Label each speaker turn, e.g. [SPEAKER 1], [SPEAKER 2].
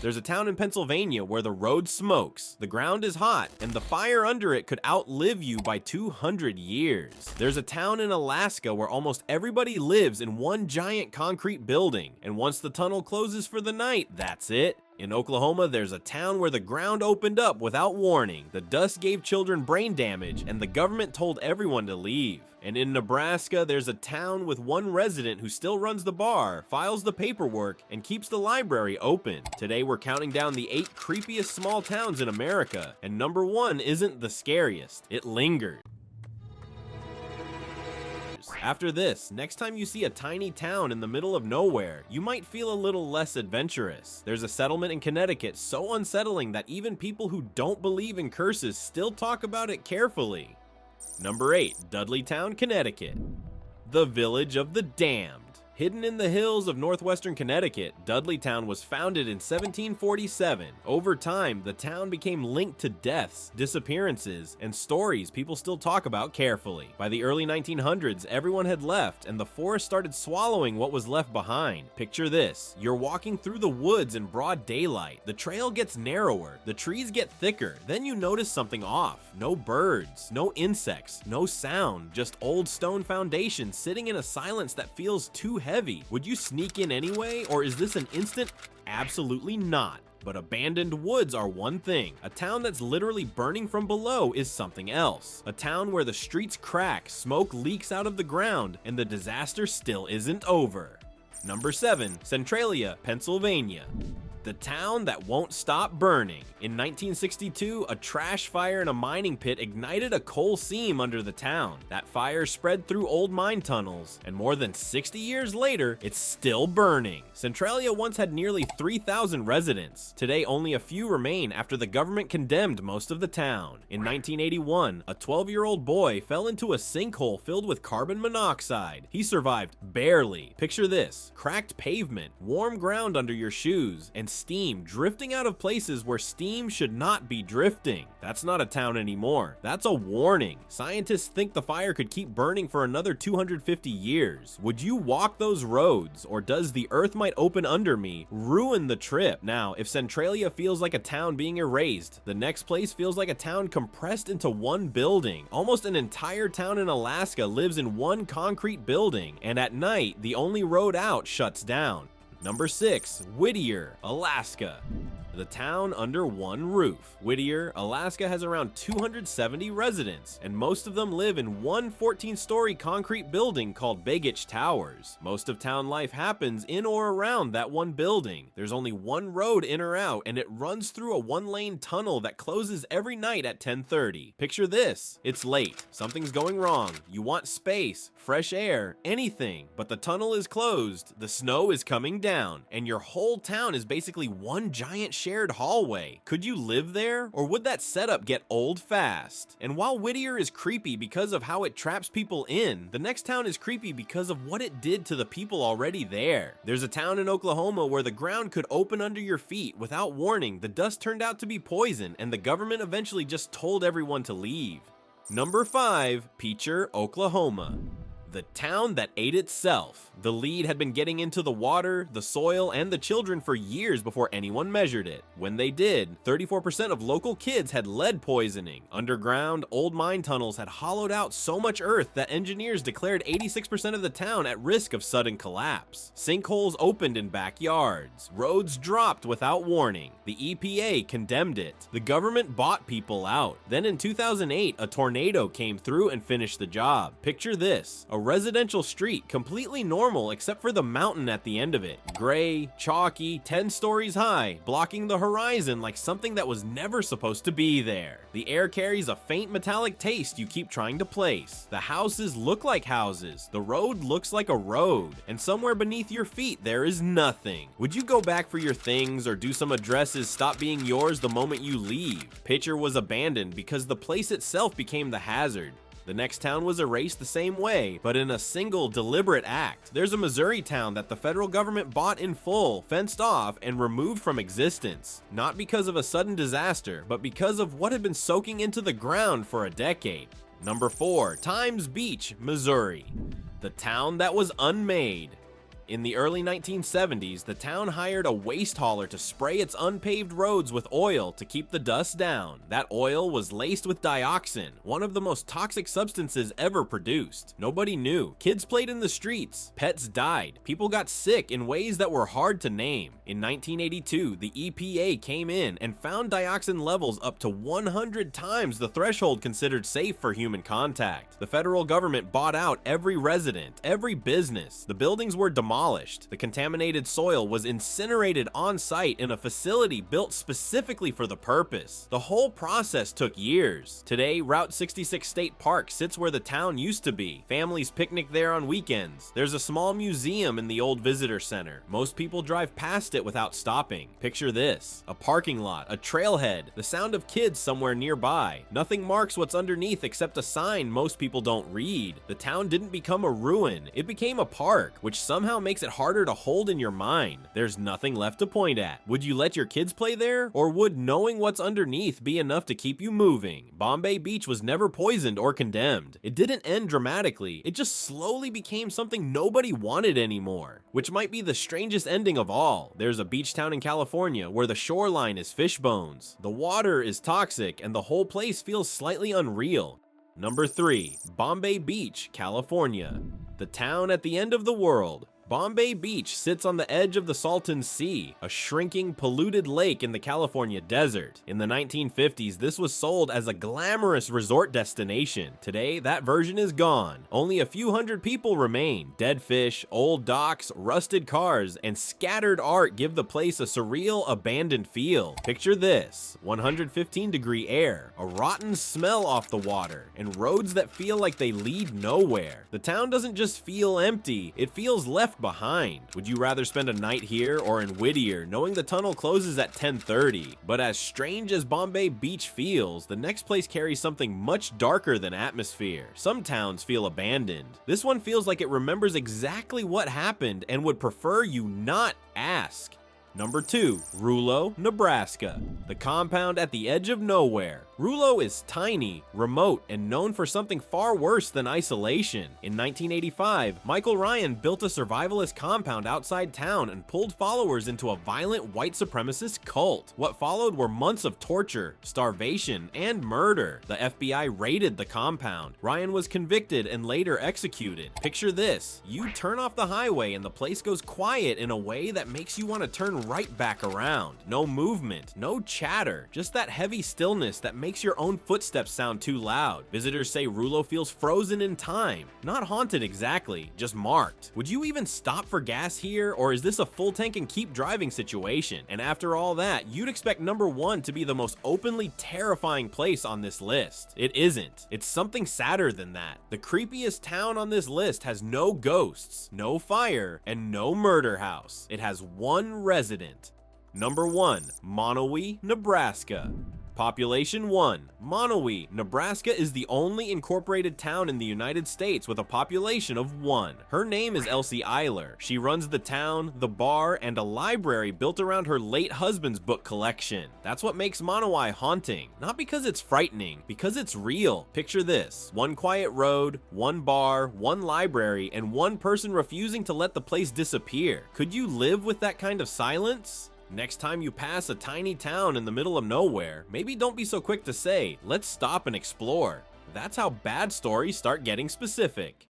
[SPEAKER 1] There's a town in Pennsylvania where the road smokes, the ground is hot, and the fire under it could outlive you by 200 years. There's a town in Alaska where almost everybody lives in one giant concrete building, and once the tunnel closes for the night, that's it. In Oklahoma, there's a town where the ground opened up without warning, the dust gave children brain damage, and the government told everyone to leave. And in Nebraska, there's a town with one resident who still runs the bar, files the paperwork, and keeps the library open. Today, we're counting down the 8 creepiest small towns in America, and number 1 isn't the scariest, it lingers. After this, next time you see a tiny town in the middle of nowhere, you might feel a little less adventurous. There's a settlement in Connecticut so unsettling that even people who don't believe in curses still talk about it carefully. Number 8, Dudleytown, Connecticut. The Village of the Damned. Hidden in the hills of northwestern Connecticut, Dudleytown was founded in 1747. Over time, the town became linked to deaths, disappearances, and stories people still talk about carefully. By the early 1900s, everyone had left, and the forest started swallowing what was left behind. Picture this: you're walking through the woods in broad daylight. The trail gets narrower, the trees get thicker, then you notice something off. No birds, no insects, no sound, just old stone foundations sitting in a silence that feels too heavy. Would you sneak in anyway, or is this an instant? Absolutely not. But abandoned woods are one thing. A town that's literally burning from below is something else. A town where the streets crack, smoke leaks out of the ground, and the disaster still isn't over. Number 7, Centralia, Pennsylvania. The town that won't stop burning. In 1962, a trash fire in a mining pit ignited a coal seam under the town. That fire spread through old mine tunnels, and more than 60 years later, it's still burning. Centralia once had nearly 3,000 residents. Today, only a few remain after the government condemned most of the town. In 1981, a 12-year-old boy fell into a sinkhole filled with carbon monoxide. He survived barely. Picture this: cracked pavement, warm ground under your shoes, and steam drifting out of places where steam should not be drifting. That's not a town anymore. That's a warning. Scientists think the fire could keep burning for another 250 years. Would you walk those roads, or does the earth might open under me ruin the trip? Now, if Centralia feels like a town being erased, the next place feels like a town compressed into one building. Almost an entire town in Alaska lives in one concrete building, and at night, the only road out shuts down. Number 6, Whittier, Alaska. The town under one roof. Whittier, Alaska has around 270 residents, and most of them live in one 14-story concrete building called Begich Towers. Most of town life happens in or around that one building. There's only one road in or out, and it runs through a one-lane tunnel that closes every night at 10:30. Picture this: it's late, something's going wrong, you want space, fresh air, anything, but the tunnel is closed, the snow is coming down, and your whole town is basically one giant shared hallway. Could you live there, or would that setup get old fast? And while Whittier is creepy because of how it traps people in, the next town is creepy because of what it did to the people already there. There's a town in Oklahoma where the ground could open under your feet without warning. The dust turned out to be poison, and the government eventually just told everyone to leave. Number 5, Peacher, Oklahoma. The town that ate itself. The lead had been getting into the water, the soil, and the children for years before anyone measured it. When they did, 34% of local kids had lead poisoning. Underground, old mine tunnels had hollowed out so much earth that engineers declared 86% of the town at risk of sudden collapse. Sinkholes opened in backyards. Roads dropped without warning. The EPA condemned it. The government bought people out. Then in 2008, a tornado came through and finished the job. Picture this: a residential street, completely normal except for the mountain at the end of it. Gray, chalky, 10 stories high, blocking the horizon like something that was never supposed to be there. The air carries a faint metallic taste you keep trying to place. The houses look like houses, the road looks like a road, and somewhere beneath your feet there is nothing. Would you go back for your things, or do some addresses stop being yours the moment you leave? Pitcher was abandoned because the place itself became the hazard. The next town was erased the same way, but in a single deliberate act. There's a Missouri town that the federal government bought in full, fenced off, and removed from existence. Not because of a sudden disaster, but because of what had been soaking into the ground for a decade. Number 4, Times Beach, Missouri. The town that was unmade. In the early 1970s, the town hired a waste hauler to spray its unpaved roads with oil to keep the dust down. That oil was laced with dioxin, one of the most toxic substances ever produced. Nobody knew. Kids played in the streets. Pets died. People got sick in ways that were hard to name. In 1982, the EPA came in and found dioxin levels up to 100 times the threshold considered safe for human contact. The federal government bought out every resident, every business. The buildings were demolished. The contaminated soil was incinerated on site in a facility built specifically for the purpose. The whole process took years. Today, Route 66 State Park sits where the town used to be. Families picnic there on weekends. There's a small museum in the old visitor center. Most people drive past it without stopping. Picture this: a parking lot, a trailhead, the sound of kids somewhere nearby. Nothing marks what's underneath except a sign most people don't read. The town didn't become a ruin, it became a park, which somehow makes it harder to hold in your mind. There's nothing left to point at. Would you let your kids play there? Or would knowing what's underneath be enough to keep you moving? Bombay Beach was never poisoned or condemned. It didn't end dramatically, it just slowly became something nobody wanted anymore. Which might be the strangest ending of all. There's a beach town in California where the shoreline is fish bones. The water is toxic and the whole place feels slightly unreal. Number 3. Bombay Beach, California. The town at the end of the world. Bombay Beach sits on the edge of the Salton Sea, a shrinking, polluted lake in the California desert. In the 1950s, this was sold as a glamorous resort destination. Today, that version is gone. Only a few hundred people remain. Dead fish, old docks, rusted cars, and scattered art give the place a surreal, abandoned feel. Picture this: 115-degree air, a rotten smell off the water, and roads that feel like they lead nowhere. The town doesn't just feel empty, it feels left behind. Would you rather spend a night here or in Whittier, knowing the tunnel closes at 10:30? But as strange as Bombay Beach feels, the next place carries something much darker than atmosphere. Some towns feel abandoned. This one feels like it remembers exactly what happened and would prefer you not ask. Number 2. Rulo, Nebraska. The compound at the edge of nowhere. Rulo is tiny, remote, and known for something far worse than isolation. In 1985, Michael Ryan built a survivalist compound outside town and pulled followers into a violent white supremacist cult. What followed were months of torture, starvation, and murder. The FBI raided the compound. Ryan was convicted and later executed. Picture this: you turn off the highway and the place goes quiet in a way that makes you want to turn right back around. No movement, no chatter, just that heavy stillness that makes your own footsteps sound too loud. Visitors say Rulo feels frozen in time. Not haunted exactly, just marked. Would you even stop for gas here, or is this a full tank and keep driving situation? And after all that, you'd expect number 1 to be the most openly terrifying place on this list. It isn't. It's something sadder than that. The creepiest town on this list has no ghosts, no fire, and no murder house. It has one resident. Number 1. Monowi, Nebraska. Population 1. Monowi, Nebraska is the only incorporated town in the United States with a population of 1. Her name is Elsie Eiler. She runs the town, the bar, and a library built around her late husband's book collection. That's what makes Monowi haunting. Not because it's frightening, because it's real. Picture this: one quiet road, one bar, one library, and one person refusing to let the place disappear. Could you live with that kind of silence? Next time you pass a tiny town in the middle of nowhere, maybe don't be so quick to say, "Let's stop and explore." That's how bad stories start getting specific.